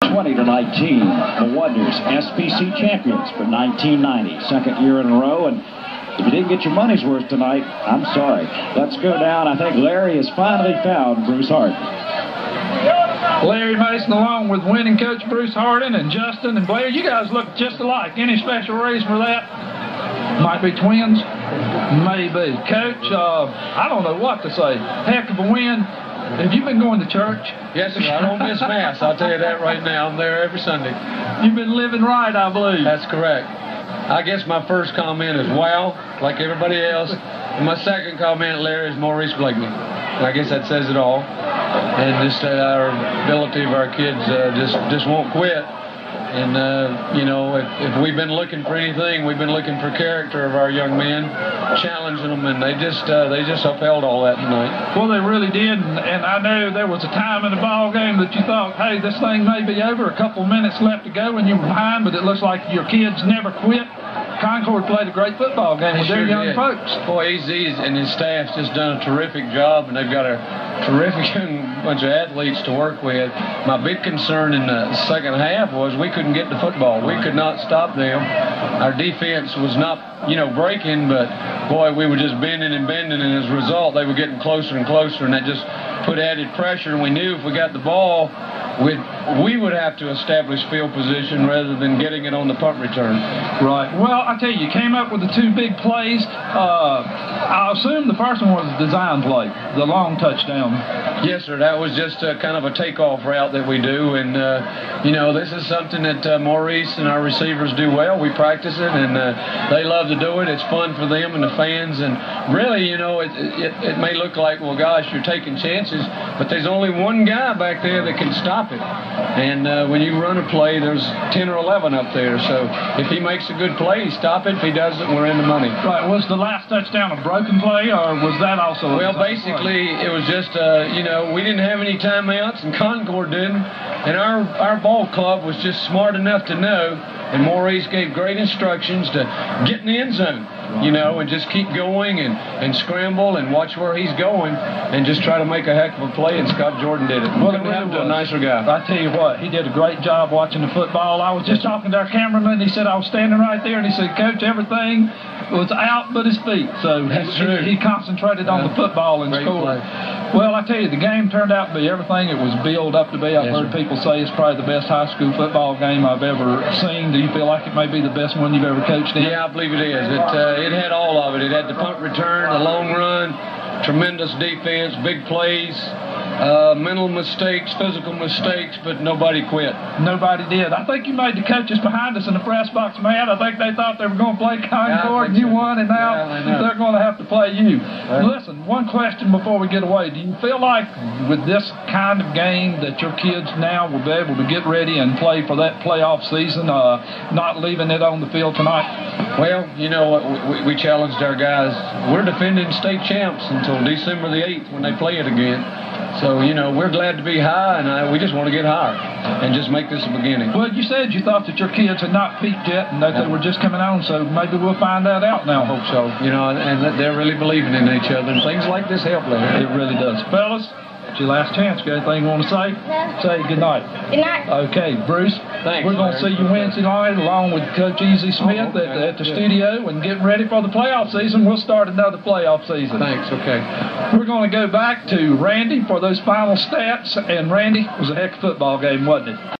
20 to 19, the Wonders, SBC champions for 1990, second year in a row. And if you didn't get your money's worth tonight, I'm sorry. Let's go down. I think Larry has finally found Bruce Hardin. Larry Mason, along with winning coach Bruce Hardin and Justin and Blair, you guys look just alike. Any special reason for that? Might be twins, maybe. Coach, I don't know what to say. Heck of a win. Have you been going to church? Yes, sir. I don't miss Mass. I'll tell you that right now. I'm there every Sunday. You've been living right, I believe. That's correct. I guess my first comment is wow, like everybody else. And my second comment, Larry, is Maurice Blakeney. I guess that says it all. And just our ability of our kids just won't quit. And, you know, if we've been looking for anything, we've been looking for character of our young men, challenging them, and they just upheld all that tonight. Well, they really did, and I know there was a time in the ball game that you thought, hey, this thing may be over, a couple minutes left to go, and you were behind, but it looks like your kids never quit. Concord played a great football game with their young folks. Boy, AZ and his staff's just done a terrific job, and they've got a terrific bunch of athletes to work with. My big concern in the second half was we couldn't get the football. We could not stop them. Our defense was not, you know, breaking, but boy, we were just bending and bending, and as a result, they were getting closer and closer, and that just put added pressure. And we knew if we got the ball, we would have to establish field position rather than getting it on the punt return. Right. Well, I tell you came up with the two big plays. I assume the first one was a design play, the long touchdown. Yes, sir. That was just kind of a takeoff route that we do. And, you know, this is something that Maurice and our receivers do well. We practice it, and they love to do it. It's fun for them and the fans. And really, you know, it may look like, well, gosh, you're taking chances, but there's only one guy back there that can stop it. And when you run a play, there's 10 or 11 up there. So if he makes a good play, stop it. If he doesn't, we're in the money. Right. Was the last touchdown a broken play, or was that also? Well, basically, it was just, you know, we didn't have any timeouts, and Concord didn't. And our ball club was just smart enough to know, and Maurice gave great instructions to get in the end zone, you know, and just keep going and scramble and watch where he's going and just try to make a heck of a play, and Scott Jordan did it. Well, couldn't have a nicer guy. I tell you what, he did a great job watching the football. I was just talking to our cameraman. He said I was standing right there, and he said, Coach, everything was out but his feet. So he concentrated on the football and scored. Well, I tell you, the game turned out to be everything it was billed up to be. I've heard people say it's probably the best high school football game I've ever seen. Do you feel like it may be the best one you've ever coached in? Yeah, I believe it is. It had all of it. It had the punt return, the long run, tremendous defense, big plays, mental mistakes, physical mistakes, but nobody quit. Nobody did. I think you made the coaches behind us in the press box mad. I think they thought they were going to play Concord, and you won, and now they're going to have to play you. Listen, one question before we get away. Do you feel like with this kind of game that your kids now will be able to get ready and play for that playoff season, not leaving it on the field tonight? Well, you know what, we challenged our guys. We're defending state champs until December the 8th when they play it again. So, you know, we're glad to be high, and we just want to get higher and just make this a beginning. Well, you said you thought that your kids had not peaked yet and that they were just coming on, so maybe we'll find that out now. I hope so. You know, and that they're really believing in each other, and things like this help, Larry. It really does. Fellas, it's your last chance. Got anything you want to say? No. Say good night. Good night. Okay, Bruce. Thanks, we're going to see you Wednesday night along with Coach Easy Smith at the studio and getting ready for the playoff season. We'll start another playoff season. Thanks, okay. We're going to go back to Randy for those final stats. And Randy, it was a heck of a football game, wasn't it?